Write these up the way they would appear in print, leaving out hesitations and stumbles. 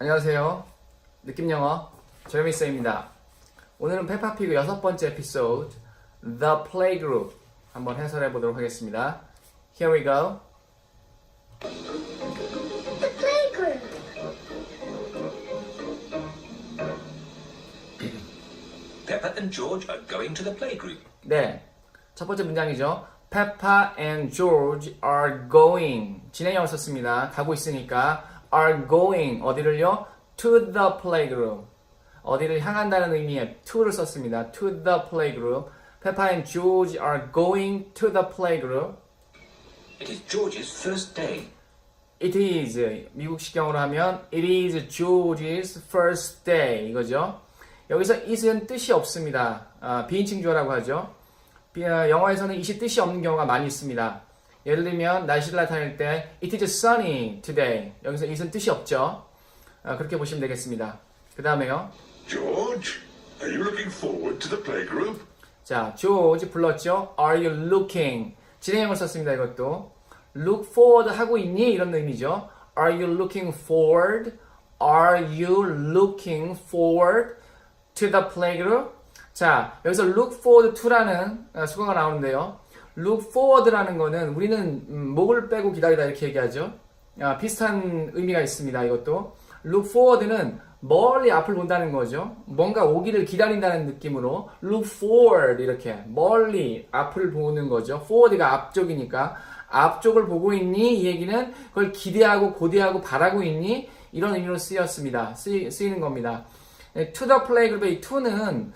안녕하세요. 느낌영어 제레미쌤입니다. 오늘은 페파피그 6번째 에피소드 The Playgroup 한번 해설해 보도록 하겠습니다. Here we go. The playgroup. Peppa and George are going to the playgroup. 네, 첫 번째 문장이죠. Peppa and George are going. 진행형을 썼습니다. 가고 있으니까 are going 어디를요? To the playgroup. 어디를 향한다는 의미의 to를 썼습니다. To the playgroup. Peppa and George are going to the playgroup. It is George's first day. It is 미국식형으로 하면 It is George's first day 이거죠. 여기서 it은 뜻이 없습니다. 비인칭주어라고 하죠. 영어에서는 it이 뜻이 없는 경우가 많이 있습니다. 예를 들면 날씨를 나타낼 때 It is sunny today. 여기서 it은 뜻이 없죠. 그렇게 보시면 되겠습니다. 그 다음에요. George, are you looking forward to the playgroup? 자, George 불렀죠. Are you looking? 진행형을 썼습니다. 이것도. Look forward 하고 있니? 이런 의미죠. Are you looking forward? Are you looking forward to the playgroup? 자, 여기서 look forward to라는 수거가 나오는데요. look forward라는 거는 우리는 목을 빼고 기다리다 이렇게 얘기하죠. 비슷한 의미가 있습니다. 이것도. look forward는 멀리 앞을 본다는 거죠. 뭔가 오기를 기다린다는 느낌으로 look forward 이렇게 멀리 앞을 보는 거죠. forward가 앞쪽이니까 앞쪽을 보고 있니? 이 얘기는 그걸 기대하고 고대하고 바라고 있니? 이런 의미로 쓰이는 겁니다. to the playgroup의 이 to는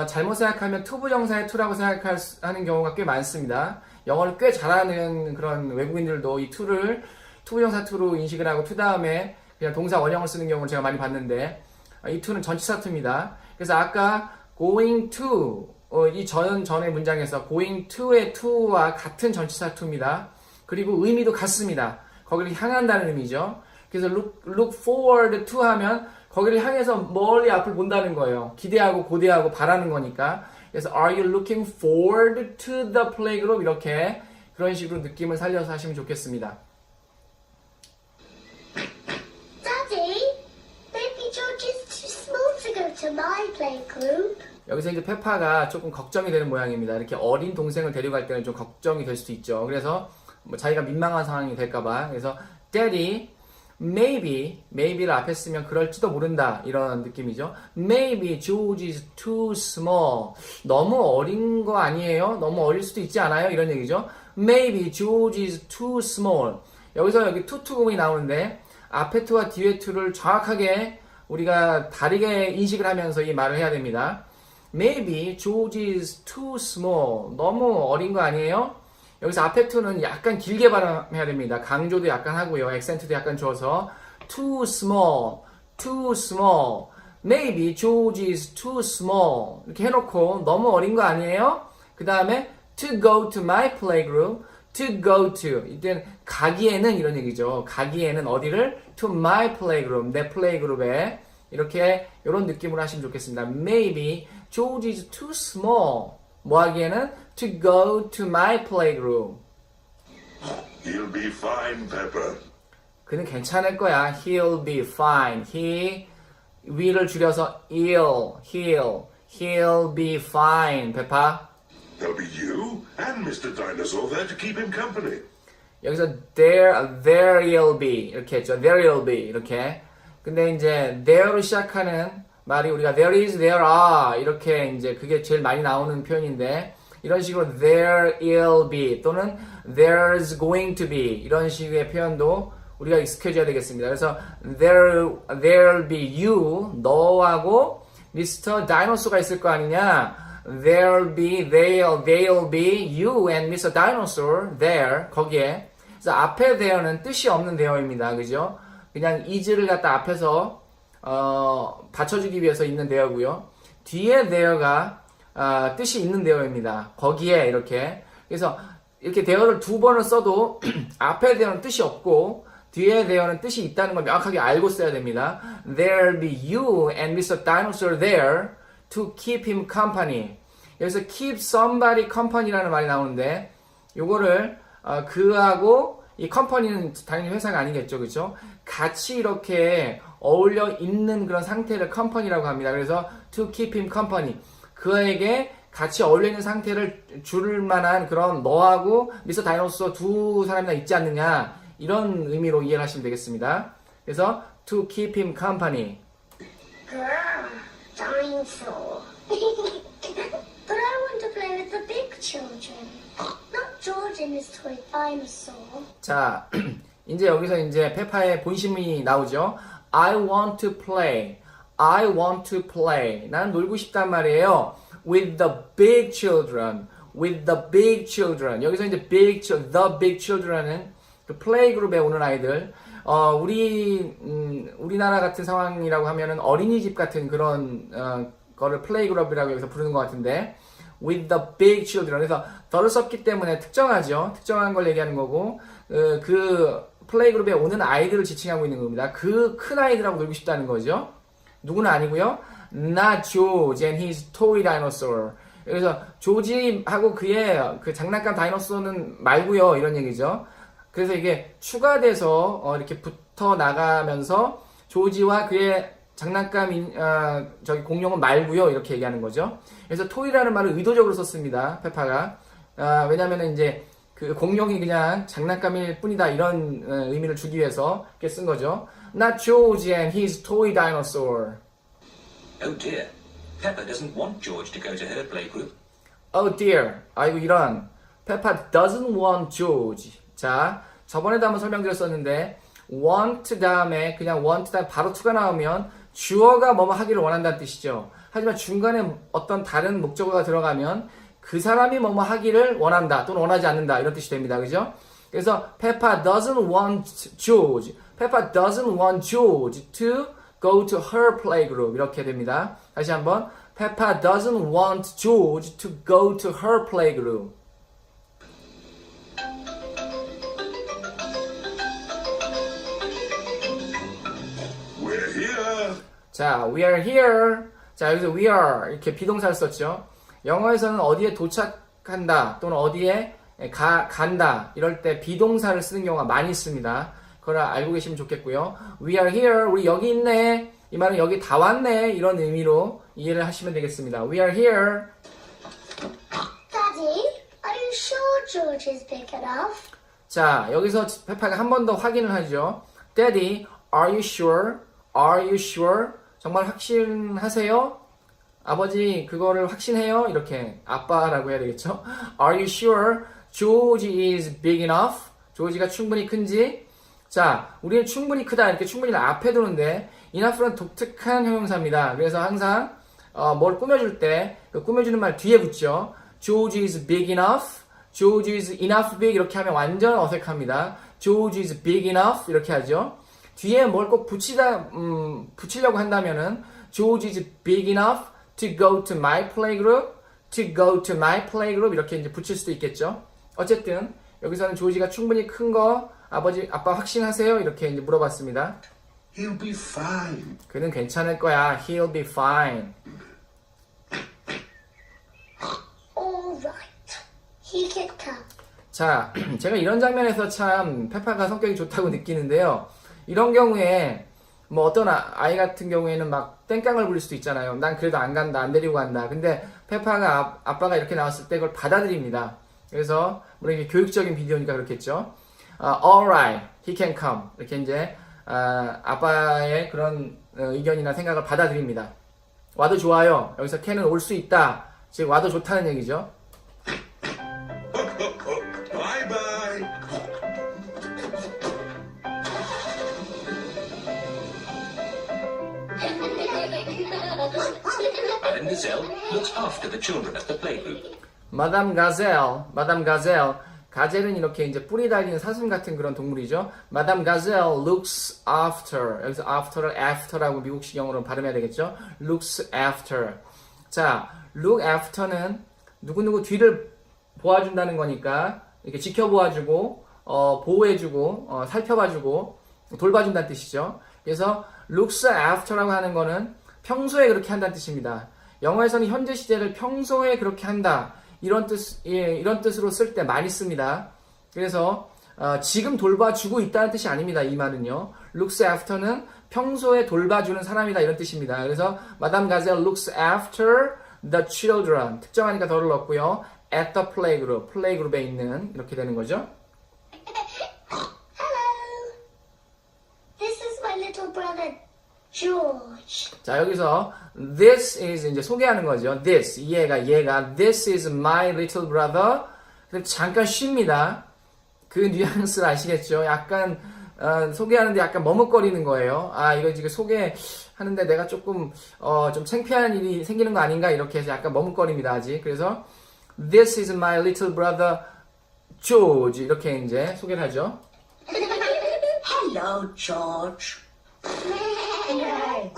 잘못 생각하면 투부정사의 to라고 생각하는 경우가 꽤 많습니다. 영어를 꽤 잘하는 그런 외국인들도 이 to를 투부정사 to로 인식을 하고 to 다음에 그냥 동사 원형을 쓰는 경우를 제가 많이 봤는데 이 to는 전치사 to입니다. 그래서 아까 going to 이 전의 문장에서 going to의 to와 같은 전치사 to입니다. 그리고 의미도 같습니다. 거기를 향한다는 의미죠. 그래서 look forward to 하면 거기를 향해서 멀리 앞을 본다는 거예요. 기대하고 고대하고 바라는 거니까. 그래서 are you looking forward to the playgroup? 이렇게 그런 식으로 느낌을 살려서 하시면 좋겠습니다. Daddy, maybe George is too small to go to my playgroup. 여기서 이제 페파가 조금 걱정이 되는 모양입니다. 이렇게 어린 동생을 데려갈 때는 좀 걱정이 될 수도 있죠. 그래서 뭐 자기가 민망한 상황이 될까봐. 그래서 Daddy, maybe를 앞에 쓰면 그럴지도 모른다 이런 느낌이죠. Maybe George is too small. 너무 어린 거 아니에요? 너무 어릴 수도 있지 않아요? 이런 얘기죠. Maybe George is too small. 여기서 여기 투구문이 나오는데 앞에 to와 뒤에 to를 정확하게 우리가 다르게 인식을 하면서 이 말을 해야 됩니다. Maybe George is too small. 너무 어린 거 아니에요? 여기서 앞에 to는 약간 길게 발음해야 됩니다. 강조도 약간 하고요. 액센트도 약간 줘서 too small, too small. Maybe George is too small. 이렇게 해놓고 너무 어린 거 아니에요? 그 다음에 to go to my playgroup. to go to. 이때는 가기에는 이런 얘기죠. 가기에는 어디를? to my playgroup. 내 플레이그룹에. 이렇게 이런 느낌으로 하시면 좋겠습니다. Maybe George is too small. 뭐 하기에는 to go to my playgroup. He'll be fine, Peppa. 그는 괜찮을 거야. He'll be fine. will을 줄여서 he'll be fine. 페파. There'll be you and Mr. Dinosaur there to keep him company. 여기서 there'll be 이렇게 했죠. there'll be 이렇게. 근데 이제 there로 시작하는 말이 우리가 there is, there are 이렇게 이제 그게 제일 많이 나오는 표현인데 이런 식으로 there'll be 또는 there's going to be 이런 식의 표현도 우리가 익숙해져야 되겠습니다. 그래서 there'll be you 너하고 Mr. Dinosaur가 있을 거 아니냐? they'll be you and Mr. Dinosaur there 거기에. 그래서 앞에 there는 뜻이 없는 there입니다. 그죠? 그냥 is를 갖다 앞에서 받쳐주기 위해서 있는 there고요. 뒤에 there가 뜻이 있는 there입니다. 거기에 이렇게. 그래서 이렇게 there를 두 번을 써도 앞에 there는 뜻이 없고 뒤에 there는 뜻이 있다는 걸 명확하게 알고 써야 됩니다. There'll be you and Mr. Dinosaur there to keep him company. 여기서 keep somebody company라는 말이 나오는데 요거를 그하고 이 컴퍼니는 당연히 회사가 아니겠죠, 그렇죠? 같이 이렇게 어울려 있는 그런 상태를 컴퍼니라고 합니다. 그래서 to keep him company. 그에게 같이 어울려 있는 상태를 줄 만한 그런 너하고 미스터 다이노소 두 사람이나 있지 않느냐 이런 의미로 이해를 하시면 되겠습니다. 그래서 to keep him company. Grr, dinosaur. But I want to play with the big children. Not George and his toy dinosaur. 자, 이제 여기서 이제 페파의 본심이 나오죠. I want to play. I want to play. 나는 놀고 싶단 말이에요. With the big children. With the big children. 여기서 이제 the big children은 그 플레이 그룹에 오는 아이들. 우리나라 같은 상황이라고 하면은 어린이집 같은 그런, 거를 플레이 그룹이라고 여기서 부르는 것 같은데. With the big children. 그래서 덜을 썼기 때문에 특정하죠. 특정한 걸 얘기하는 거고, 그 플레이 그룹에 오는 아이들을 지칭하고 있는 겁니다. 그 큰 아이들하고 놀고 싶다는 거죠. 누구는 아니고요. Not George and his toy dinosaur. 그래서 조지하고 그의 그 장난감 다이너소는 말고요. 이런 얘기죠. 그래서 이게 추가돼서 이렇게 붙어 나가면서 조지와 그의 장난감 저기 공룡은 말고요. 이렇게 얘기하는 거죠. 그래서 토이라는 말을 의도적으로 썼습니다. 페파가. 왜냐면은 이제 그 공룡이 그냥 장난감일 뿐이다 이런 의미를 주기 위해서 이렇게 쓴 거죠. Not George and his toy dinosaur. Oh dear. Peppa doesn't want George to go to her playgroup. Oh dear. 아이고 이런. Peppa doesn't want George. 자, 저번에도 한번 설명드렸었는데 want 다음에 그냥 want 다음에 바로 to가 나오면 주어가 뭐뭐 하기를 원한다는 뜻이죠. 하지만 중간에 어떤 다른 목적어가 들어가면 그 사람이 뭐뭐 하기를 원한다 또는 원하지 않는다 이런 뜻이 됩니다. 그죠? 그래서 Peppa doesn't want George. Peppa doesn't want George to go to her playgroup 이렇게 됩니다. 다시 한번 Peppa doesn't want George to go to her playgroup. We're here. 자, we are here. 자, 여기서 we are 이렇게 비동사를 썼죠. 영어에서는 어디에 도착한다 또는 어디에 간다 이럴 때 비동사를 쓰는 경우가 많이 있습니다. 그걸 알고 계시면 좋겠고요. We are here. 우리 여기 있네. 이 말은 여기 다 왔네. 이런 의미로 이해를 하시면 되겠습니다. We are here. Daddy, are you sure George is big enough? 자, 여기서 페파가 한 번 더 확인을 하죠. Daddy, are you sure? Are you sure? 정말 확신하세요? 아버지 그거를 확신해요? 이렇게 아빠라고 해야 되겠죠? Are you sure George is big enough? 조지가 충분히 큰지? 자, 우리는 충분히 크다 이렇게 충분히를 앞에 두는데 enough는 독특한 형용사입니다. 그래서 항상 뭘 꾸며줄 때 그 꾸며주는 말 뒤에 붙죠. George is big enough, George is enough big 이렇게 하면 완전 어색합니다. George is big enough 이렇게 하죠. 뒤에 뭘 꼭 붙이려고 한다면은 George is big enough to go to my playgroup, to go to my playgroup 이렇게 이제 붙일 수도 있겠죠. 어쨌든 여기서는 조지가 충분히 큰 거 아빠 확신하세요? 이렇게 이제 물어봤습니다. He'll be fine. 그는 괜찮을 거야. He'll be fine. All right. He can come. 자, 제가 이런 장면에서 참 페파가 성격이 좋다고 느끼는데요. 이런 경우에 뭐 어떤 아이 같은 경우에는 막 땡깡을 부릴 수도 있잖아요. 난 그래도 안 간다, 안 데리고 간다. 근데 페파가 아빠가 이렇게 나왔을 때 그걸 받아들입니다. 그래서 물론 이게 교육적인 비디오니까 그렇겠죠. Alright, he can come. 이렇게 이제 아빠의 그런 의견이나 생각을 받아들입니다. 와도 좋아요. 여기서 can은 올 수 있다. 즉 와도 좋다는 얘기죠. Bye bye. Madame Gazelle looks after the children at the playgroup. 마담 가젤. 가젤은 이렇게 이제 뿌리 달리는 사슴 같은 그런 동물이죠. 마담 가젤 looks after. 여기서 after를 after라고 미국식 영어로 발음해야 되겠죠. looks after. 자, look after는 누구누구 뒤를 보아준다는 거니까 이렇게 지켜보아주고 보호해주고 살펴봐주고 돌봐준다는 뜻이죠. 그래서 looks after라고 하는 거는 평소에 그렇게 한다는 뜻입니다. 영어에서는 현재 시제를 평소에 그렇게 한다 이런 뜻으로 쓸 때 많이 씁니다. 그래서 지금 돌봐주고 있다는 뜻이 아닙니다. 이 말은요. looks after는 평소에 돌봐주는 사람이다 이런 뜻입니다. 그래서 마담 가젤 looks after the children 특정하니까 더를 넣었고요. at the playgroup, 플레이그룹에 있는 이렇게 되는 거죠. Hello. This is my little brother, George. 자, 여기서 this is 이제 소개하는 거죠. this, 얘가 this is my little brother. 잠깐 쉽니다. 그 뉘앙스를 아시겠죠? 약간 소개하는데 약간 머뭇거리는 거예요. 아, 이거 지금 소개하는데 내가 조금 좀 창피한 일이 생기는 거 아닌가 이렇게 해서 약간 머뭇거립니다. 아직. 그래서 this is my little brother George 이렇게 이제 소개를 하죠. Hello, George. Hello.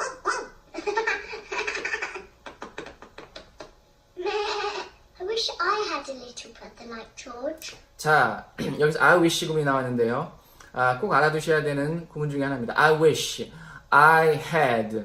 I wish I had a little brother like George. 자, 여기서 I wish 구문이 나왔는데요. 꼭 알아두셔야 되는 구문 중에 하나입니다. I wish I had.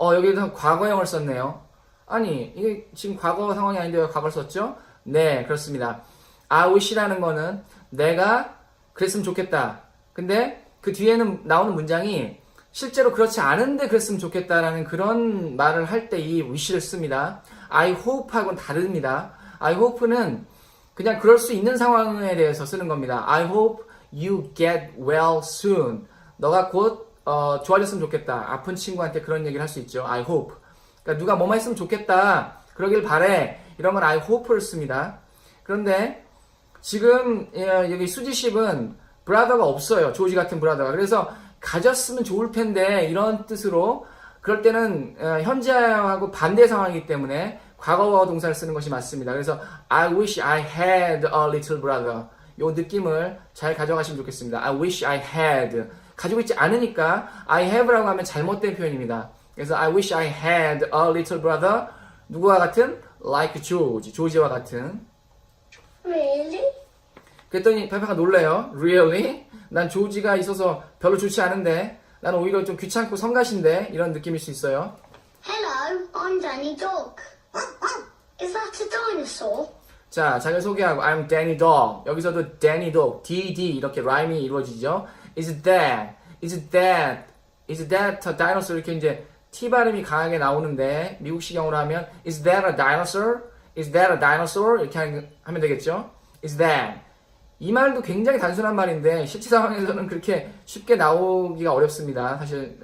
여기서 과거형을 썼네요. 아니, 이게 지금 과거 상황이 아닌데 왜 과거를 썼죠? 네, 그렇습니다. I wish라는 거는 내가 그랬으면 좋겠다. 근데 그 뒤에는 나오는 문장이 실제로 그렇지 않은데 그랬으면 좋겠다라는 그런 말을 할 때 이 wish를 씁니다. I hope하고는 다릅니다. I hope는 그냥 그럴 수 있는 상황에 대해서 쓰는 겁니다. I hope you get well soon. 너가 곧 좋아졌으면 좋겠다. 아픈 친구한테 그런 얘기를 할 수 있죠. I hope. 그러니까 누가 뭐만 했으면 좋겠다. 그러길 바래. 이런 건 I hope를 씁니다. 그런데 지금 여기 수지십은 브라더가 없어요. 조지 같은 브라더가. 그래서 가졌으면 좋을 텐데 이런 뜻으로 그럴 때는 현재하고 반대 상황이기 때문에 과거 동사를 쓰는 것이 맞습니다. 그래서 I wish I had a little brother. 요 느낌을 잘 가져가시면 좋겠습니다. I wish I had. 가지고 있지 않으니까 I have라고 하면 잘못된 표현입니다. 그래서 I wish I had a little brother. 누구와 같은? Like George. 조지와 같은. Really? 그랬더니 페파가 놀래요. Really? 난 조지가 있어서 별로 좋지 않은데 난 오히려 좀 귀찮고 성가신데 이런 느낌일 수 있어요. Hello, I'm Danny Dog. Is that a dinosaur? 자, 자기를 소개하고 I'm Danny Dog. 여기서도 Danny Dog, DD 이렇게 라임이 이루어지죠. Is that a dinosaur? 이렇게 이제 T 발음이 강하게 나오는데 미국식형으로 하면 Is that a dinosaur? Is that a dinosaur? 이렇게 하면 되겠죠. Is that 이 말도 굉장히 단순한 말인데 실제 상황에서는 그렇게 쉽게 나오기가 어렵습니다. 사실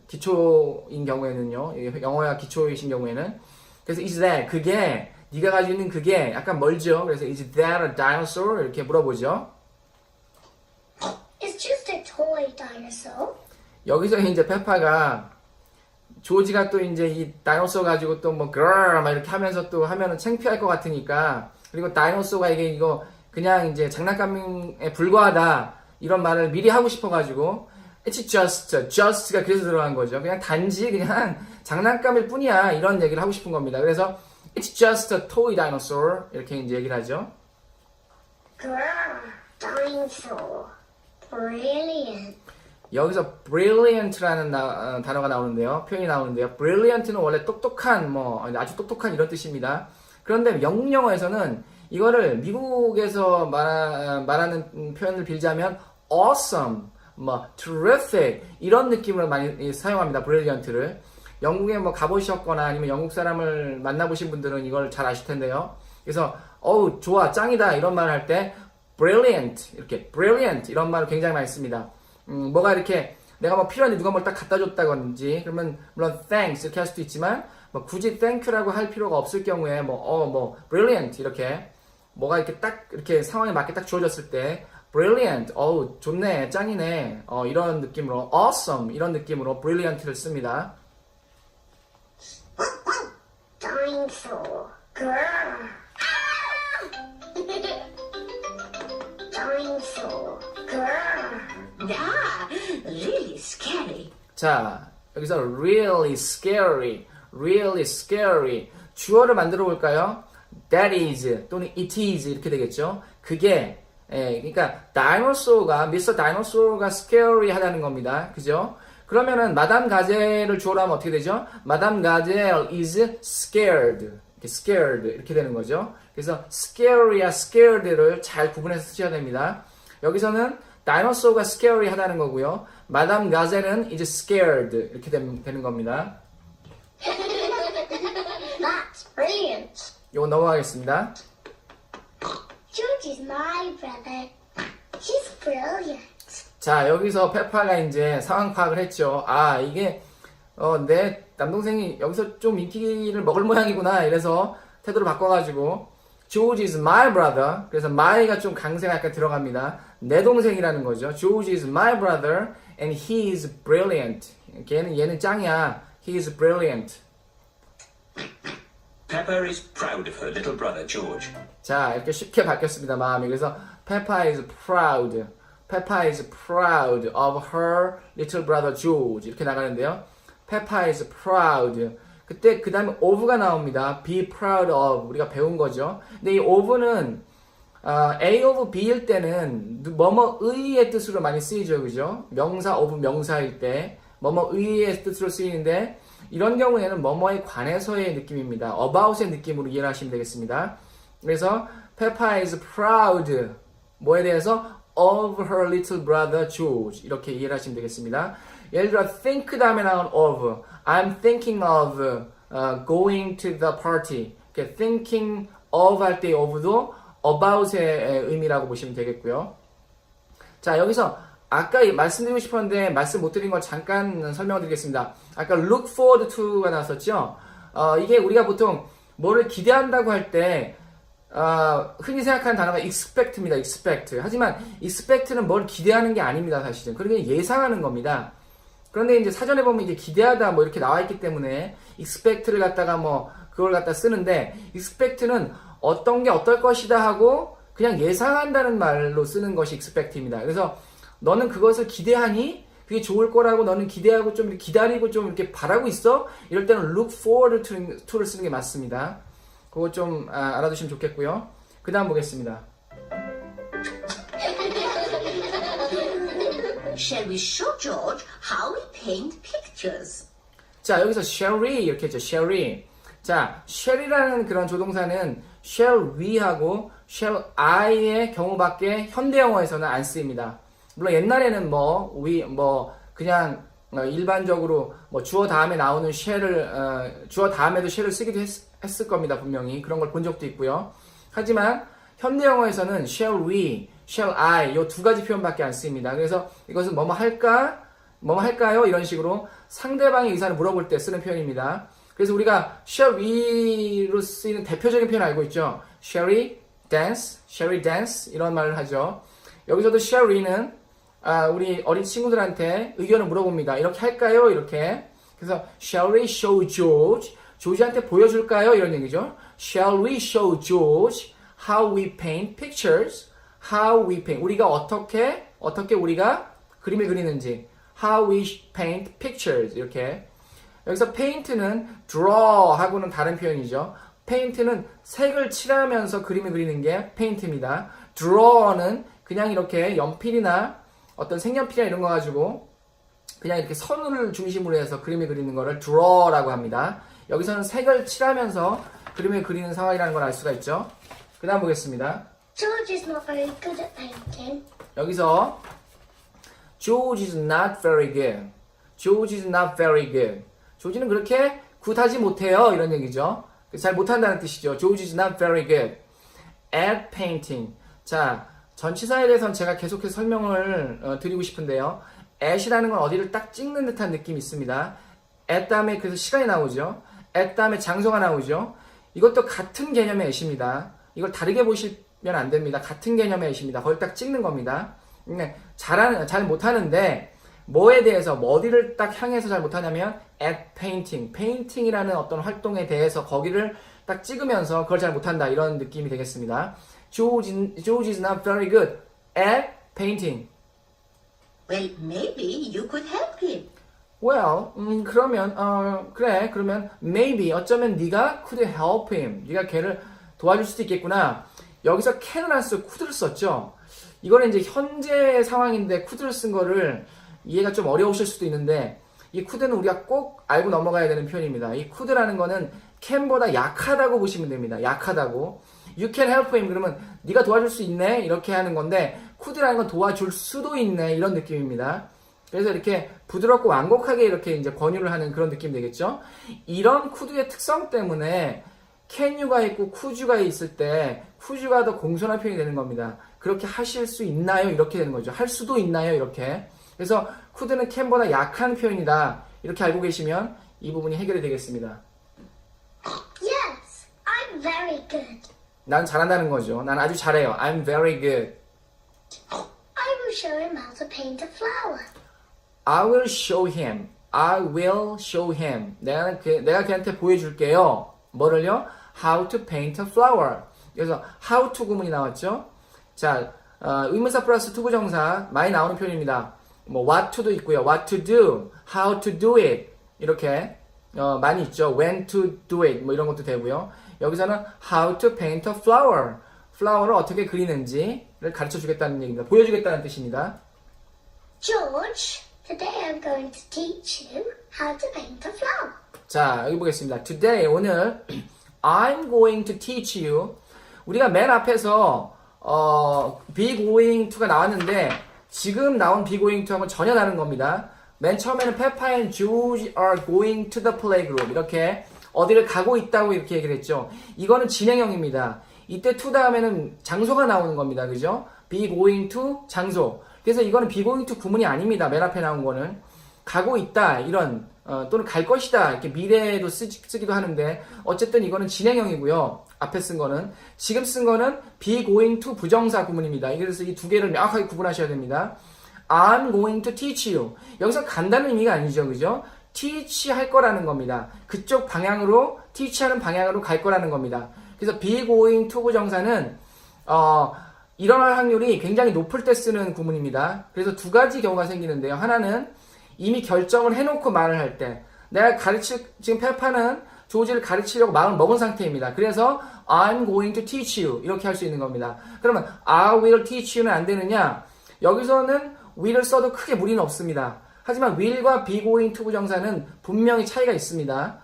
기초인 경우에는요. 영어가 기초이신 경우에는. 그래서 is that 그게 네가 가지고 있는 그게 약간 멀죠. 그래서 is that a dinosaur? 이렇게 물어보죠. It's just a toy dinosaur. 여기서 이제 페파가 조지가 또 이제 이 다이노소어 가지고 또 뭐 girl 막 이렇게 하면서 또 하면은 창피할 것 같으니까 그리고 다이노소어가 이거 그냥 이제 장난감에 불과하다 이런 말을 미리 하고 싶어가지고 it's just가 그래서 들어간 거죠. 그냥 단지 그냥 장난감일 뿐이야 이런 얘기를 하고 싶은 겁니다. 그래서 it's just a toy dinosaur 이렇게 이제 얘기를 하죠. Grr, dinosaur. Brilliant. 여기서 brilliant라는 단어가 나오는데요. 표현이 나오는데요. brilliant는 원래 똑똑한 뭐 아주 똑똑한 이런 뜻입니다. 그런데 영국 영어에서는 이거를 미국에서 말하는 표현을 빌자면 awesome, 뭐 terrific 이런 느낌으로 많이 사용합니다. brilliant를. 영국에 뭐 가보셨거나 아니면 영국 사람을 만나보신 분들은 이걸 잘 아실 텐데요. 그래서 어우 좋아 짱이다 이런 말을 할 때 brilliant 이렇게 brilliant 이런 말을 굉장히 많이 씁니다. 뭐가 이렇게 내가 뭐 필요한데 누가 뭘 딱 갖다 줬다든지 그러면 물론 thanks 이렇게 할 수도 있지만 뭐 굳이 thank유라고 할 필요가 없을 경우에 뭐 brilliant 이렇게 뭐가 이렇게 딱 이렇게 상황에 맞게 딱 주어졌을 때 brilliant 어우 좋네 짱이네 이런 느낌으로 awesome 이런 느낌으로 brilliant를 씁니다. Dinosaur. Grr. Dinosaur. Grr. Really scary. 자 여기서 really scary 주어를 만들어 볼까요? That is 또는 it is 이렇게 되겠죠. 그게 그러니까 다이노소어가 Mr. 다이노소어가 scary 하다는 겁니다. 그죠? 그러면은 마담 가젤을 주어로 하면 어떻게 되죠? 마담 가젤 is scared 이렇게 되는 거죠. 그래서 scary와 scared를 잘 구분해서 쓰셔야 됩니다. 여기서는 다이너소가 scary 하다는 거고요. 마담 가젤은 is scared 이렇게 되는 겁니다. That's brilliant. 이거 넘어가겠습니다. George is my brother. He's brilliant. 자, 여기서 페파가 이제 상황 파악을 했죠. 아, 이게 내 남동생이 여기서 좀 인기를 먹을 모양이구나 이래서 태도를 바꿔가지고 George is my brother. 그래서 my가 좀 강세가 약간 들어갑니다. 내 동생이라는 거죠. George is my brother and he is brilliant. 얘는 짱이야. He is brilliant. Peppa is proud of her little brother George. 자, 이렇게 쉽게 바뀌었습니다, 마음이. 그래서 Peppa is proud. Peppa is proud of her little brother George. 이렇게 나가는데요. Peppa is proud. 그때 그 다음에 of가 나옵니다. be proud of. 우리가 배운 거죠. 근데 이 of는 A of B일 때는 뭐뭐의의 뜻으로 많이 쓰이죠. 그죠? 명사 of 명사일 때 뭐뭐의의 뜻으로 쓰이는데 이런 경우에는 뭐뭐에 관해서의 느낌입니다. about의 느낌으로 이해를 하시면 되겠습니다. 그래서 Peppa is proud 뭐에 대해서 of her little brother George 이렇게 이해를 하시면 되겠습니다. 예를 들어 think 다음에 나온 of I'm thinking of going to the party 이렇게 thinking of 할 때의 of도 about의 의미라고 보시면 되겠고요. 자, 여기서 아까 말씀드리고 싶었는데 말씀 못 드린 걸 잠깐 설명을 드리겠습니다. 아까 look forward to가 나왔었죠. 이게 우리가 보통 뭐를 기대한다고 할 때 흔히 생각하는 단어가 expect입니다. expect. 하지만 expect는 뭘 기대하는 게 아닙니다. 사실은. 그러니까 예상하는 겁니다. 그런데 이제 사전에 보면 이게 기대하다 뭐 이렇게 나와 있기 때문에 expect를 갖다가 뭐 그걸 갖다 쓰는데 expect는 어떤 게 어떨 것이다 하고 그냥 예상한다는 말로 쓰는 것이 expect입니다. 그래서 너는 그것을 기대하니? 그게 좋을 거라고 너는 기대하고 좀 기다리고 좀 이렇게 바라고 있어? 이럴 때는 look forward to를 쓰는 게 맞습니다. 그거 좀 알아두시면 좋겠고요. 그 다음 보겠습니다. Shall we show George how we paint pictures? 자, 여기서 shall we 이렇게 했죠. shall we. 자, shall이라는 그런 조동사는 shall we하고 shall I의 경우밖에 현대 영어에서는 안 쓰입니다. 물론 옛날에는 그냥 일반적으로 주어 다음에 나오는 shall을 주어 다음에도 shall을 쓰기도 했을 겁니다. 분명히 그런 걸 본 적도 있고요. 하지만 현대 영어에서는 shall we, shall I 이 두 가지 표현밖에 안 쓰입니다. 그래서 이것은 뭐뭐 할까, 뭐뭐 할까요? 이런 식으로 상대방의 의사를 물어볼 때 쓰는 표현입니다. 그래서 우리가 shall we로 쓰이는 대표적인 표현 알고 있죠? shall we dance, shall we dance 이런 말을 하죠. 여기서도 shall we는 우리 어린 친구들한테 의견을 물어봅니다. 이렇게 할까요? 이렇게. 그래서 shall we show George? 조지한테 보여줄까요? 이런 얘기죠. Shall we show George how we paint pictures? How we paint. 우리가 어떻게 우리가 그림을 그리는지. How we paint pictures. 이렇게. 여기서 paint는 draw 하고는 다른 표현이죠. paint는 색을 칠하면서 그림을 그리는 게 paint입니다. draw는 그냥 이렇게 연필이나 어떤 색연필이나 이런 거 가지고 그냥 이렇게 선을 중심으로 해서 그림을 그리는 거를 draw라고 합니다. 여기서는 색을 칠하면서 그림을 그리는 상황이라는 걸 알 수가 있죠. 그 다음 보겠습니다. George is not very good at painting. 여기서 George is not very good. George is not very good. 조지는 그렇게 굿하지 못해요. 이런 얘기죠. 잘 못한다는 뜻이죠. George is not very good at painting. 자, 전치사에 대해서는 제가 계속해서 설명을 드리고 싶은데요. at이라는 건 어디를 딱 찍는 듯한 느낌이 있습니다. at 다음에 그래서 시간이 나오죠. at 다음에 장소가 나오죠. 이것도 같은 개념의 at입니다. 이걸 다르게 보시면 안 됩니다. 같은 개념의 at입니다. 거기를 딱 찍는 겁니다. 잘 못하는데 뭐에 대해서 어디를 딱 향해서 잘 못하냐면 at painting. painting이라는 어떤 활동에 대해서 거기를 딱 찍으면서 그걸 잘 못한다. 이런 느낌이 되겠습니다. George is not very good at painting. Well, maybe you could help him. Well, 그러면 maybe 어쩌면 네가 could help him. 네가 걔를 도와줄 수도 있겠구나. 여기서 can을 안 쓰고 could를 썼죠. 이거는 이제 현재 상황인데 could를 쓴 거를 이해가 좀 어려우실 수도 있는데 이 could는 우리가 꼭 알고 넘어가야 되는 표현입니다. 이 could라는 거는 can보다 약하다고 보시면 됩니다. 약하다고. You can help him 그러면 네가 도와줄 수 있네 이렇게 하는 건데 could라는 건 도와줄 수도 있네 이런 느낌입니다. 그래서 이렇게 부드럽고 완곡하게 이렇게 이제 권유를 하는 그런 느낌이 되겠죠. 이런 could의 특성 때문에 can you가 있고 could you가 있을 때 could you가 더 공손한 표현이 되는 겁니다. 그렇게 하실 수 있나요? 이렇게 되는 거죠. 할 수도 있나요? 이렇게. 그래서 could는 can보다 약한 표현이다. 이렇게 알고 계시면 이 부분이 해결이 되겠습니다. Yes, I'm very good. 난 잘한다는 거죠. 난 아주 잘해요. I'm very good. I will show him how to paint a flower. I will show him. I will show him. 내가 걔한테 보여줄게요. 뭐를요? How to paint a flower. 그래서 how to 구문이 나왔죠. 자, 의문사 플러스 to 부정사 많이 나오는 표현입니다. 뭐 what to도 있고요. what to do, how to do it 이렇게 많이 있죠. when to do it 뭐 이런 것도 되고요. 여기서는 how to paint a flower. flower를 어떻게 그리는지를 가르쳐 주겠다는 얘기입니다. 보여주겠다는 뜻입니다. George, today I'm going to teach you how to paint a flower. 자, 여기 보겠습니다. Today, 오늘 I'm going to teach you. 우리가 맨 앞에서 be going to가 나왔는데 지금 나온 be going to하고는 전혀 다른 겁니다. 맨 처음에는 Peppa and George are going to the playgroup 이렇게 어디를 가고 있다고 이렇게 얘기를 했죠. 이거는 진행형입니다. 이때 to 다음에는 장소가 나오는 겁니다. 그죠? be going to 장소. 그래서 이거는 be going to 구문이 아닙니다. 맨 앞에 나온 거는 가고 있다 이런 또는 갈 것이다 이렇게 미래에도 쓰기도 하는데 어쨌든 이거는 진행형이고요. 앞에 쓴 거는 지금 쓴 거는 be going to 부정사 구문입니다. 그래서 이 두 개를 명확하게 구분하셔야 됩니다. I'm going to teach you. 여기서 간다는 의미가 아니죠. 그죠? teach 할 거라는 겁니다. 그쪽 방향으로 teach 하는 방향으로 갈 거라는 겁니다. 그래서 be going to 부정사는 일어날 확률이 굉장히 높을 때 쓰는 구문입니다. 그래서 두 가지 경우가 생기는데요. 하나는 이미 결정을 해놓고 말을 할 때 내가 지금 페파는 조지를 가르치려고 마음을 먹은 상태입니다. 그래서 I'm going to teach you 이렇게 할 수 있는 겁니다. 그러면 I will teach you는 안 되느냐? 여기서는 will을 써도 크게 무리는 없습니다. 하지만 will과 be going to 부정사는 분명히 차이가 있습니다.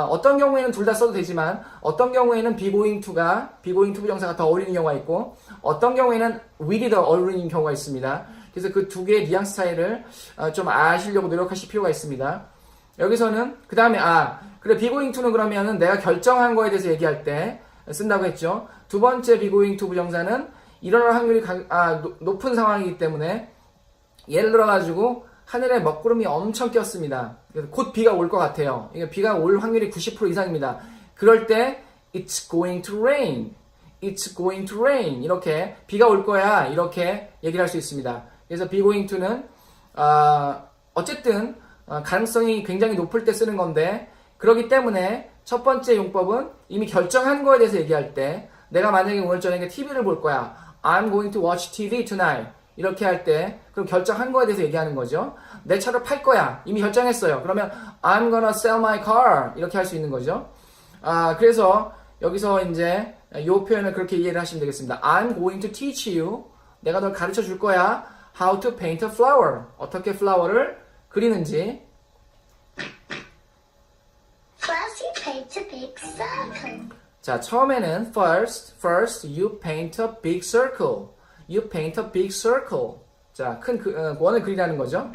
어떤 경우에는 둘 다 써도 되지만 어떤 경우에는 be going to 부정사가 더 어울리는 경우가 있고 어떤 경우에는 will이 더 어울리는 경우가 있습니다. 그래서 그 두 개의 뉘앙스 차이를 좀 아시려고 노력하실 필요가 있습니다. 여기서는 그 다음에 그래 be going to는 그러면은 내가 결정한 거에 대해서 얘기할 때 쓴다고 했죠. 두 번째 be going to 부정사는 일어날 확률이 높은 상황이기 때문에 예를 들어가지고 하늘에 먹구름이 엄청 꼈습니다. 그래서 곧 비가 올 것 같아요. 이게 비가 올 확률이 90% 이상입니다. 그럴 때 it's going to rain. It's going to rain. 이렇게 비가 올 거야. 이렇게 얘기를 할 수 있습니다. 그래서 be going to는 어쨌든 가능성이 굉장히 높을 때 쓰는 건데 그렇기 때문에 첫 번째 용법은 이미 결정한 거에 대해서 얘기할 때 내가 만약에 오늘 저녁에 TV를 볼 거야. I'm going to watch TV tonight. 이렇게 할 때 그럼 결정한 거에 대해서 얘기하는 거죠. 내 차를 팔 거야. 이미 결정했어요. 그러면 I'm gonna sell my car. 이렇게 할 수 있는 거죠. 그래서 여기서 이제 이 표현을 그렇게 이해를 하시면 되겠습니다. I'm going to teach you. 내가 널 가르쳐 줄 거야. How to paint a flower. 어떻게 flower를 그리는지. First, you paint a big circle. 자, 처음에는 first you paint a big circle. You paint a big circle. 자, 큰 원을 그리라는 거죠.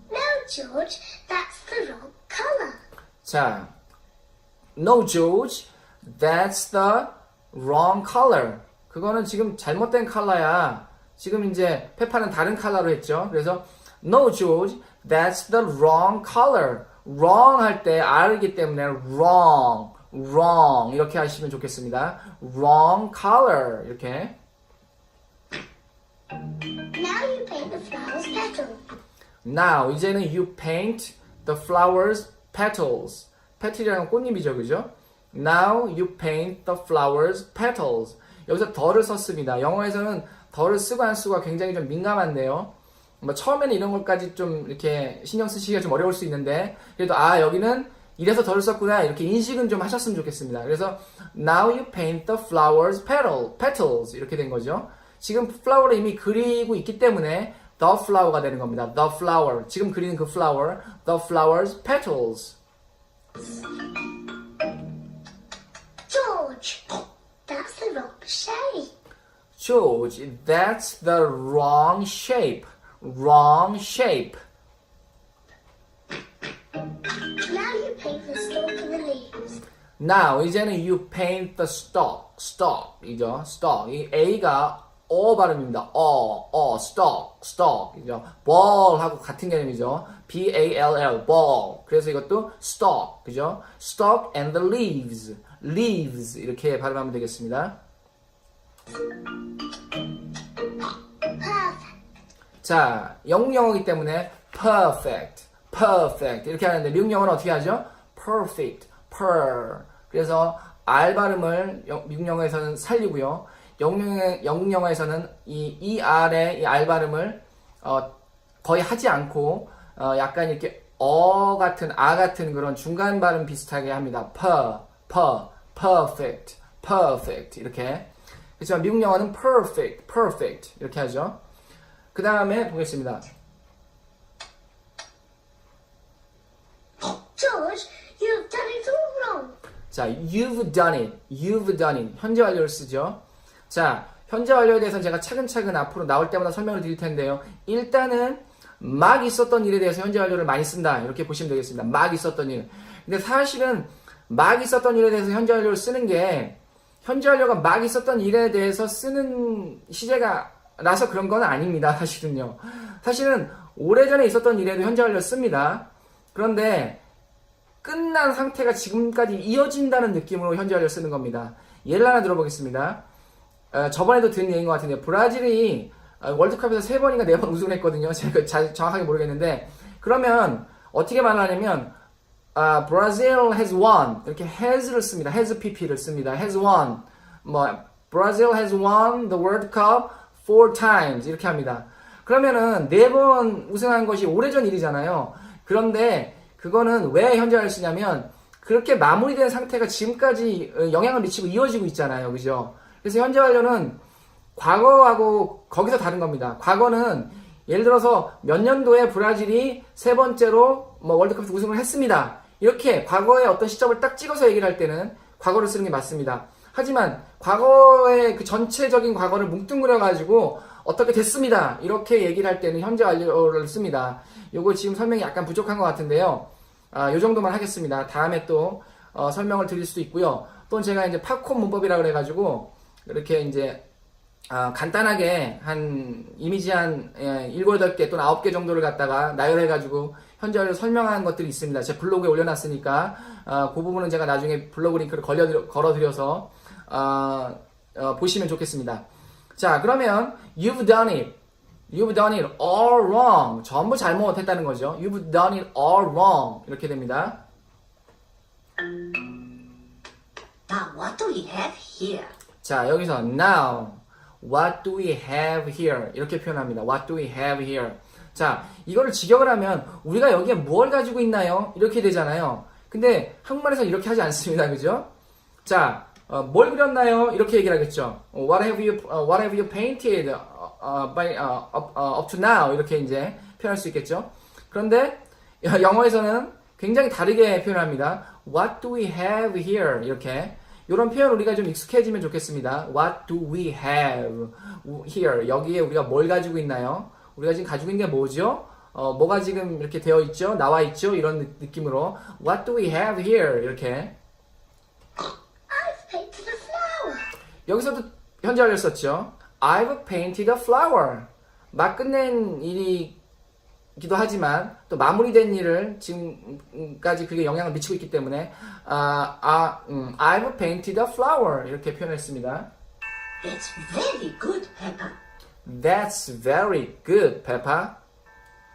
No, George, that's the wrong color. 자, no, George, that's the wrong color. 그거는 지금 잘못된 컬러야. 지금 이제 페파는 다른 컬러로 했죠. 그래서 no, George, that's the wrong color. wrong 할 때 R이기 때문에 wrong 이렇게 하시면 좋겠습니다. wrong color 이렇게. Now you paint the flower's petal. Now 이제는 you paint the flower's petals. petal이라는 꽃잎이죠, 그죠? Now you paint the flower's petals. 여기서 the를 썼습니다. 영어에서는 the를 쓰고 안 쓰고가 굉장히 좀 민감한데요. 뭐 처음에는 이런 것까지 좀 이렇게 신경 쓰시기가 좀 어려울 수 있는데 그래도 여기는 이래서 the를 썼구나 이렇게 인식은 좀 하셨으면 좋겠습니다. 그래서 now you paint the flower's petals 이렇게 된 거죠. 지금 flower를 이미 그리고 있기 때문에 the flower가 되는 겁니다. the flower 지금 그리는 그 flower, the flower's petals. George, that's the wrong shape. George, that's the wrong shape. Wrong shape. Now you paint the stalk and the leaves. Now, 이제는 you paint the stalk. stalk이죠. stalk. 이 A가 발음입니다. stalk. 이죠. ball하고 같은 개념이죠. B-A-L-L, ball. 그래서 이것도 stalk. 그죠? stalk and the leaves. leaves. 이렇게 발음하면 되겠습니다. Perfect. 자, 영국 영어이기 때문에 perfect 이렇게 하는데 미국 영어는 어떻게 하죠? perfect, 그래서 R 발음을 미국 영어에서는 살리고요. 영국 영어에서는 이 ER의 이 R 발음을 거의 하지 않고 약간 이렇게 같은 같은 그런 중간 발음 비슷하게 합니다. perfect 이렇게. 그렇지만 미국 영어는 perfect 이렇게 하죠. 그 다음에 보겠습니다. George, you've done it all wrong. 자, you've done it. 현재 완료를 쓰죠. 자, 현재 완료에 대해서는 제가 차근차근 앞으로 나올 때마다 설명을 드릴 텐데요. 일단은 막 있었던 일에 대해서 현재 완료를 많이 쓴다. 이렇게 보시면 되겠습니다. 막 있었던 일. 근데 사실은 막 있었던 일에 대해서 현재 완료를 쓰는 게 현재 완료가 막 있었던 일에 대해서 쓰는 시제가 나서 그런 건 아닙니다. 사실은요. 사실은 오래전에 있었던 일에도 현재 완료를 씁니다. 그런데 끝난 상태가 지금까지 이어진다는 느낌으로 현재 완료를 쓰는 겁니다. 예를 하나 들어보겠습니다. 저번에도 들은 얘기인 것 같은데 브라질이 월드컵에서 3번인가 4번 우승을 했거든요. 제가 정확하게 모르겠는데 그러면 어떻게 말하냐면 Brazil has won 이렇게 has를 씁니다. has pp를 씁니다. has won Brazil has won the World Cup 4 times 이렇게 합니다. 그러면은 4번 우승한 것이 오래전 일이잖아요. 그런데 그거는 왜 현재 완료를 쓰냐면 그렇게 마무리된 상태가 지금까지 영향을 미치고 이어지고 있잖아요. 그죠? 그래서 현재 완료는 과거하고 거기서 다른 겁니다. 과거는 예를 들어서 몇 년도에 브라질이 3번째로 월드컵에서 우승을 했습니다. 이렇게 과거의 어떤 시점을 딱 찍어서 얘기를 할 때는 과거를 쓰는 게 맞습니다. 하지만 과거의 그 전체적인 과거를 뭉뚱그려가지고 어떻게 됐습니다. 이렇게 얘기를 할 때는 현재 완료를 씁니다. 요거 지금 설명이 약간 부족한 것 같은데요. 요 정도만 하겠습니다. 다음에 또 설명을 드릴 수도 있고요. 또 제가 이제 팝콘 문법이라 그래가지고 이렇게 이제 간단하게 한 이미지 한 7, 8개 또는 9개 정도를 갖다가 나열해가지고 현재 완료 설명한 것들이 있습니다. 제 블로그에 올려놨으니까 그 부분은 제가 나중에 블로그 링크를 걸어드려서 보시면 좋겠습니다. 자, 그러면 You've done it all wrong. 전부 잘못했다는 거죠. You've done it all wrong. 이렇게 됩니다. Now, what do we have here? 자, 여기서 now what do we have here? 이렇게 표현합니다. What do we have here? 자, 이거를 직역을 하면 우리가 여기에 뭘 가지고 있나요? 이렇게 되잖아요. 근데 한국말에서 이렇게 하지 않습니다. 그죠? 자, 뭘 그렸나요? 이렇게 얘기를 하겠죠. What have you painted up to now? 이렇게 이제 표현할 수 있겠죠. 그런데 영어에서는 굉장히 다르게 표현합니다. What do we have here? 이렇게. 이런 표현 우리가 좀 익숙해지면 좋겠습니다. What do we have here? 여기에 우리가 뭘 가지고 있나요? 우리가 지금 가지고 있는 게 뭐죠? 뭐가 지금 이렇게 되어 있죠? 나와 있죠? 이런 느낌으로 What do we have here? 이렇게. I've painted a flower. 여기서도 현재 완료를 썼죠. I've painted a flower. 막 끝낸 일이기도 하지만 또 마무리된 일을 지금까지 그게 영향을 미치고 있기 때문에 I've painted a flower 이렇게 표현했습니다. It's very good, Peppa. That's very good, Peppa.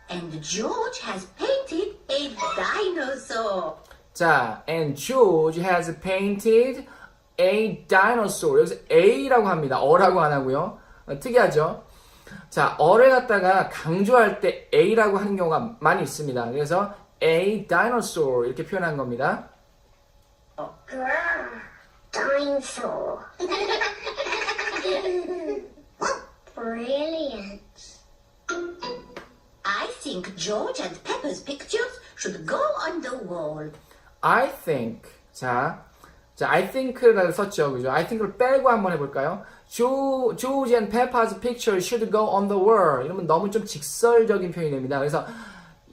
And George has painted a dinosaur. 자, and George has painted a dinosaur. 여기서 A라고 합니다. 어라고 안 하고요. 특이하죠? 자, 어를 갖다가 강조할 때 A라고 하는 경우가 많이 있습니다. 그래서 a dinosaur 이렇게 표현한 겁니다. Grr, dinosaur. Brilliant. I think George and Peppa's pictures should go on the wall. I think, 자, 자, I think를 썼죠. 그죠? I think를 빼고 한번 해볼까요? George and Peppa's picture should go on the wall. 이러면 너무 좀 직설적인 표현이 됩니다. 그래서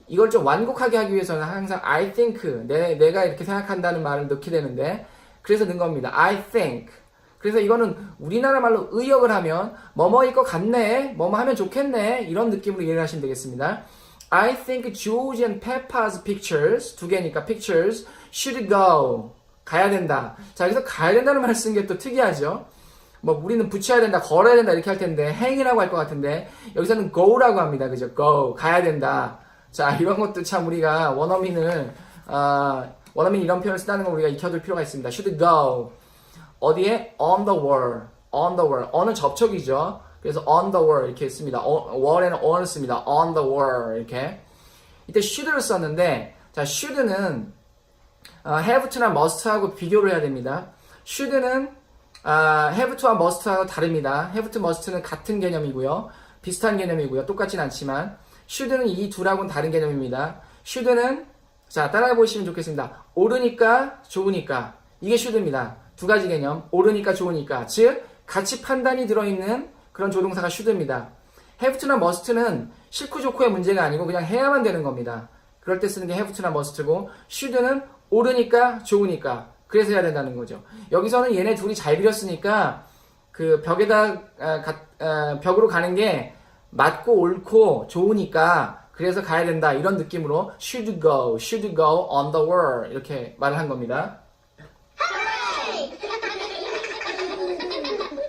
이걸 좀 완곡하게 하기 위해서는 항상 I think, 내가 이렇게 생각한다는 말을 넣게 되는데, 그래서 넣은 겁니다. I think. 그래서 이거는 우리나라 말로 의역을 하면, 뭐뭐일 것 같네, 뭐뭐 하면 좋겠네, 이런 느낌으로 이해를 하시면 되겠습니다. I think George and Peppa's pictures, 두 개니까 pictures, should go. 가야 된다. 자, 여기서 가야 된다는 말을 쓴 게 또 특이하죠. 뭐, 우리는 붙여야 된다, 걸어야 된다, 이렇게 할 텐데, 행이라고 할 것 같은데, 여기서는 go라고 합니다. 그죠? go. 가야 된다. 자, 이런 것도 참 우리가 원어민 이런 표현을 쓴다는 거 우리가 익혀둘 필요가 있습니다. should go. 어디에? on the wall. on the wall. on은 접촉이죠. 그래서 on the wall 이렇게 씁니다. wall에는 on을 씁니다. on the wall 이렇게. 이때 should를 썼는데, 자, should는 have to나 must하고 비교를 해야 됩니다. should는 have to와 must하고 다릅니다. have to, must는 같은 개념이고요. 비슷한 개념이고요. 똑같진 않지만 should는 이 둘하고는 다른 개념입니다. should는 자, 따라해 보시면 좋겠습니다. 옳으니까 좋으니까 이게 should입니다. 두 가지 개념. 옳으니까 좋으니까. 즉 가치 판단이 들어있는 그런 조동사가 should입니다. have to나 must는 싫고 좋고의 문제가 아니고 그냥 해야만 되는 겁니다. 그럴 때 쓰는 게 have to나 must고 should는 옳으니까 좋으니까 그래서 해야 된다는 거죠. 여기서는 얘네 둘이 잘 그렸으니까 그 벽으로 가는 게 맞고 옳고 좋으니까 그래서 가야 된다 이런 느낌으로 should go on the wall 이렇게 말을 한 겁니다.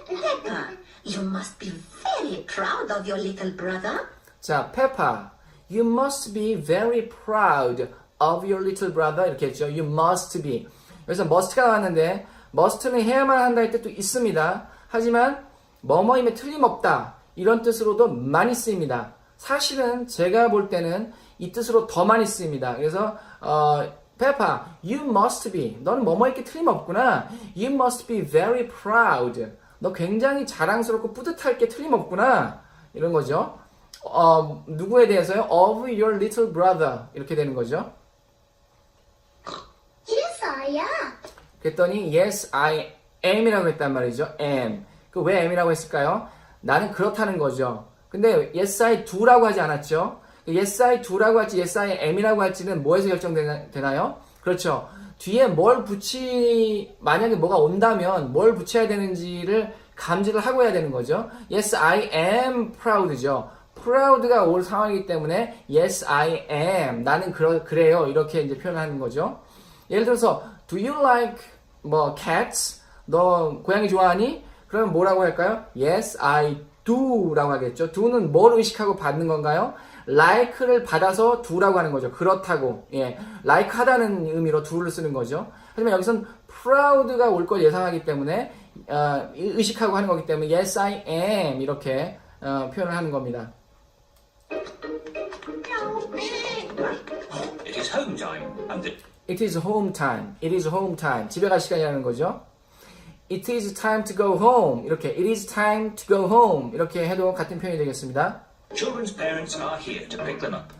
Peppa, you must be very proud of your little brother. 자, Peppa, you must be very proud of your little brother 이렇게 했죠. You must be. 여기서 must가 나왔는데 must는 해야만 한다 할 때도 있습니다. 하지만 뭐뭐임에 틀림없다 이런 뜻으로도 많이 쓰입니다. 사실은 제가 볼 때는 이 뜻으로 더 많이 쓰입니다. 그래서 Peppa, you must be. 너는 뭐뭐있게 틀림없구나. You must be very proud. 너 굉장히 자랑스럽고 뿌듯할 게 틀림없구나. 이런 거죠. 누구에 대해서요? Of your little brother. 이렇게 되는 거죠. Yes, I am. 그랬더니 yes, I am이라고 했단 말이죠. am. 그 왜 am이라고 했을까요? 나는 그렇다는 거죠. 근데 yes, I do라고 하지 않았죠. yes, I do라고 할지 yes, I am이라고 할지는 뭐에서 결정되나요? 그렇죠. 뒤에 만약에 뭐가 온다면 뭘 붙여야 되는지를 감지를 하고 해야 되는 거죠. Yes, I am proud죠. proud가 올 상황이기 때문에 yes, I am. 나는 그래요. 이렇게 이제 표현하는 거죠. 예를 들어서 do you like cats? 너 고양이 좋아하니? 그러면 뭐라고 할까요? Yes, I do라고 하겠죠. do는 뭘 의식하고 받는 건가요? like를 받아서 do라고 하는 거죠. 그렇다고. 예. like 하다는 의미로 do를 쓰는 거죠. 하지만 여기선 proud가 올 걸 예상하기 때문에 의식하고 하는 거기 때문에 yes, I am 이렇게 표현을 하는 겁니다. It is home time, and the It is home time. It is home time. 집에 갈 시간이라는 거죠. It is time to go home. 이렇게 It is time to go home. 이렇게 해도 같은 표현이 되겠습니다. children's parents are here to pick them up.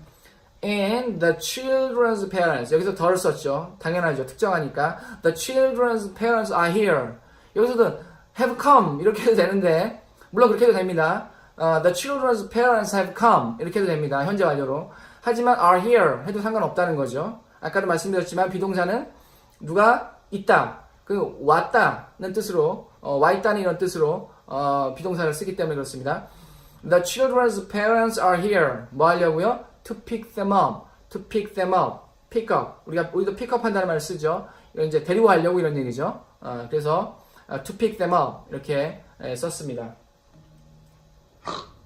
And the children's parents. 여기서 덜 썼죠. 당연하죠. 특정하니까. The children's parents are here. 여기서도 have come. 이렇게 해도 되는데 물론 그렇게 해도 됩니다. The children's parents have come. 이렇게 해도 됩니다. 현재 완료로. 하지만 are here 해도 상관없다는 거죠. 아까도 말씀드렸지만 비동사는 누가 있다, 그 왔다는 뜻으로 와 있다는 이런 뜻으로 비동사를 쓰기 때문에 그렇습니다. The children's parents are here. 뭐 하려고요? To pick them up. To pick them up. Pick up. 우리도 pick up 한다는 말을 쓰죠. 이건 이제 데리고 가려고 이런 얘기죠. 그래서 to pick them up 이렇게 썼습니다.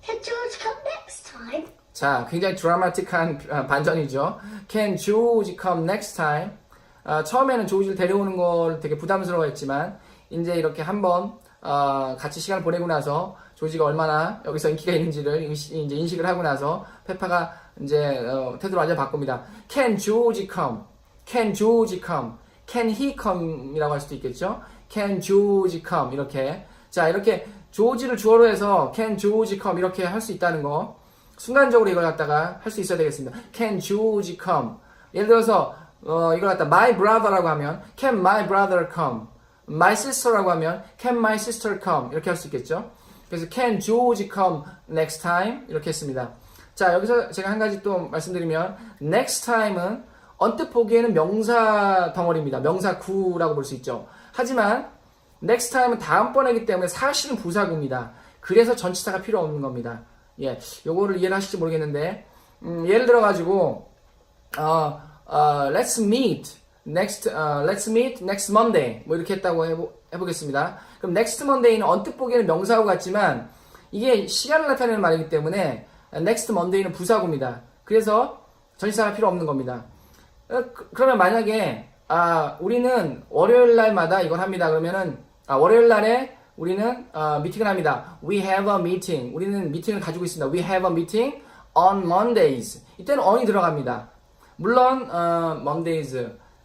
Can George come next time? 자, 굉장히 드라마틱한 반전이죠. Can George come next time? 처음에는 조지를 데려오는 걸 되게 부담스러워했지만 이제 이렇게 한번 같이 시간을 보내고 나서 조지가 얼마나 여기서 인기가 있는지를 이제 인식을 하고 나서 페파가 이제 태도를 완전 바꿉니다. Can George come? Can George come? Can he come? 이라고 할 수도 있겠죠. Can George come? 이렇게. 자, 이렇게 조지를 주어로 해서 Can George come? 이렇게 할 수 있다는 거. 순간적으로 이걸 갖다가 할 수 있어야 되겠습니다. Can George come? 예를 들어서 이걸 갖다 my brother라고 하면 Can my brother come? my sister라고 하면 can my sister come 이렇게 할 수 있겠죠. 그래서 can George come next time 이렇게 했습니다. 자, 여기서 제가 한 가지 또 말씀드리면 next time은 언뜻 보기에는 명사 덩어리입니다. 명사 구라고 볼 수 있죠. 하지만 next time은 다음번이기 때문에 사실은 부사구입니다. 그래서 전치사가 필요 없는 겁니다. 예, 요거를 이해를 하실지 모르겠는데 예를 들어 가지고 let's meet next Monday 뭐 이렇게 했다고 해보겠습니다. 그럼 next Monday는 언뜻 보기에는 명사구 같지만 이게 시간을 나타내는 말이기 때문에 next Monday는 부사구입니다. 그래서 전치사가 필요 없는 겁니다. 그러면 만약에 우리는 월요일 날마다 이걸 합니다. 그러면은 월요일 날에 우리는 미팅을 합니다. We have a meeting. 우리는 미팅을 가지고 있습니다. We have a meeting on Mondays. 이때는 on이 들어갑니다. 물론 Mondays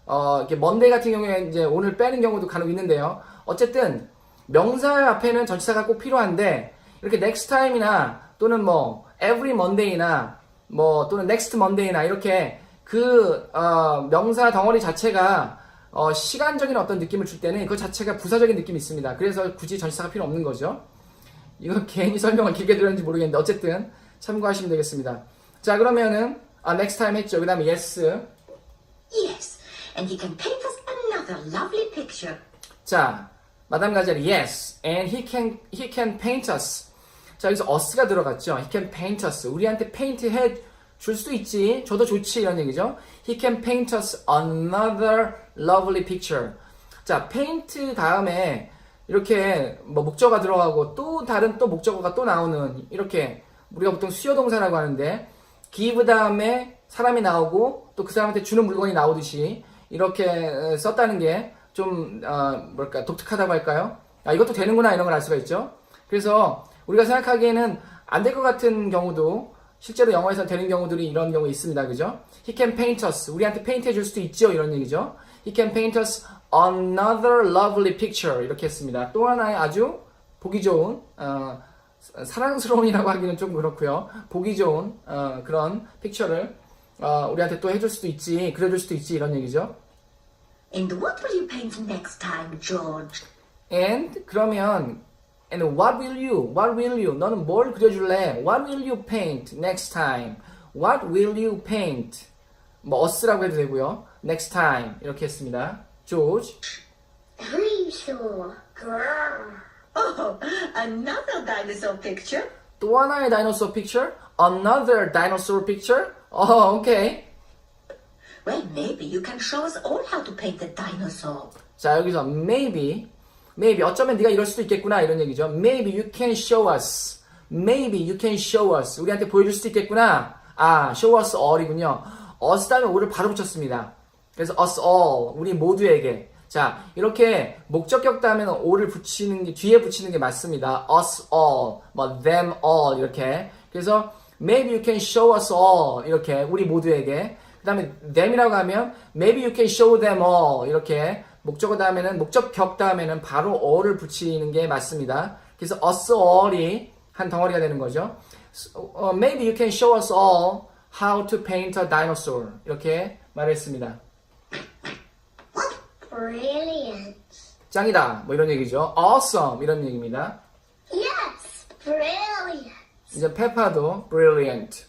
이렇게 Monday 같은 경우에 이제 오늘 빼는 경우도 간혹 있는데요. 어쨌든 명사 앞에는 전치사가 꼭 필요한데 이렇게 next time이나 또는 뭐 every Monday나 뭐 또는 next Monday나 이렇게 그 명사 덩어리 자체가 시간적인 어떤 느낌을 줄 때는 그 자체가 부사적인 느낌이 있습니다. 그래서 굳이 전치사가 필요 없는 거죠. 이거 괜히 설명을 길게 드렸는지 모르겠는데 어쨌든 참고하시면 되겠습니다. 자, 그러면은 next time 했죠. 그 다음에 yes. Yes, and he can paint us another lovely picture. 자, 마담 가젤이 yes, and he can paint us. 자, 여기서 us가 들어갔죠. He can paint us. 우리한테 paint 해 줄 수도 있지. 줘도 좋지. 이런 얘기죠. He can paint us another lovely picture. 자, paint 다음에 이렇게 뭐 목적어가 들어가고 또 다른 또 목적어가 또 나오는 이렇게 우리가 보통 수요동사라고 하는데 give 다음에 사람이 나오고 또 그 사람한테 주는 물건이 나오듯이 이렇게 썼다는 게 좀 뭐랄까 독특하다고 할까요? 이것도 되는구나 이런 걸 알 수가 있죠. 그래서 우리가 생각하기에는 안 될 것 같은 경우도 실제로 영어에서 되는 경우들이 이런 경우 있습니다. 그죠? He can paint us. 우리한테 페인트 해줄 수도 있죠. 이런 얘기죠. He can paint us another lovely picture. 이렇게 했습니다. 또 하나의 아주 보기 좋은 사랑스러운이라고 하기는 좀 그렇고요. 보기 좋은 그런 픽처를 우리한테 또 해줄 수도 있지. 그려줄 수도 있지. 이런 얘기죠. And what will you paint next time, George? And 그러면 And what will you? 너는 뭘 그려줄래? What will you paint next time? What will you paint? 뭐 us라고 해도 되고요. Next time 이렇게 했습니다. George. Dinosaur. Grrr. Oh, another dinosaur picture? 또 하나의 dinosaur picture? Another dinosaur picture? Okay. Well, maybe you can show us all how to paint the dinosaur. 자, 여기서 maybe 어쩌면 네가 이럴 수도 있겠구나 이런 얘기죠. Maybe you can show us. Maybe you can show us. 우리한테 보여줄 수도 있겠구나. show us all이군요. us 다음에 all을 바로 붙였습니다. 그래서 us all. 우리 모두에게. 자, 이렇게 목적격 다음에는 all을 붙이는 게 뒤에 붙이는 게 맞습니다. us all, 뭐 them all 이렇게. 그래서 maybe you can show us all 이렇게 우리 모두에게. 그다음에 them이라고 하면 maybe you can show them all 이렇게. 목적어 다음에는 목적격 다음에는 바로 all을 붙이는 게 맞습니다. 그래서 us all이 한 덩어리가 되는 거죠. Maybe you can show us all how to paint a dinosaur. 이렇게 말했습니다. Brilliant. 짱이다. 뭐 이런 얘기죠. Awesome. 이런 얘기입니다. Yes, brilliant. 이제 페파도 brilliant.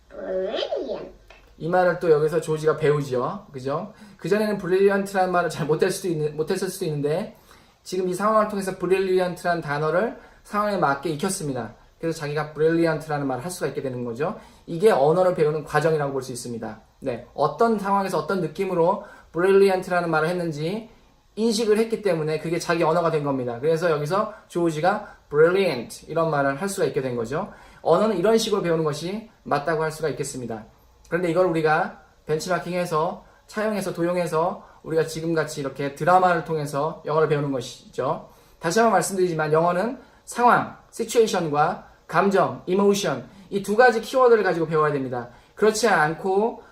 Brilliant. 이 말을 또 여기서 조지가 배우죠. 그죠? 그전에는 brilliant라는 말을 잘 못했을 수도 있는데 지금 이 상황을 통해서 brilliant라는 단어를 상황에 맞게 익혔습니다. 그래서 자기가 brilliant라는 말을 할 수가 있게 되는 거죠. 이게 언어를 배우는 과정이라고 볼 수 있습니다. 네, 어떤 상황에서 어떤 느낌으로 brilliant라는 말을 했는지 인식을 했기 때문에 그게 자기 언어가 된 겁니다. 그래서 여기서 조지가 brilliant 이런 말을 할 수가 있게 된 거죠. 언어는 이런 식으로 배우는 것이 맞다고 할 수가 있겠습니다. 그런데 이걸 우리가 벤치마킹해서 차용해서 도용해서 우리가 지금같이 이렇게 드라마를 통해서 영어를 배우는 것이죠. 다시 한번 말씀드리지만 영어는 상황, situation과 감정, emotion 이 두 가지 키워드를 가지고 배워야 됩니다. 그렇지 않고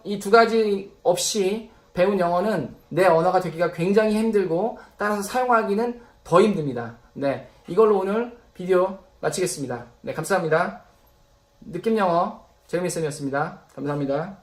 이 두 가지 없이 배운 영어는 내 언어가 되기가 굉장히 힘들고 따라서 사용하기는 더 힘듭니다. 네, 이걸로 오늘 비디오 마치겠습니다. 네, 감사합니다. 느낌 영어 제이미쌤이었습니다. 감사합니다.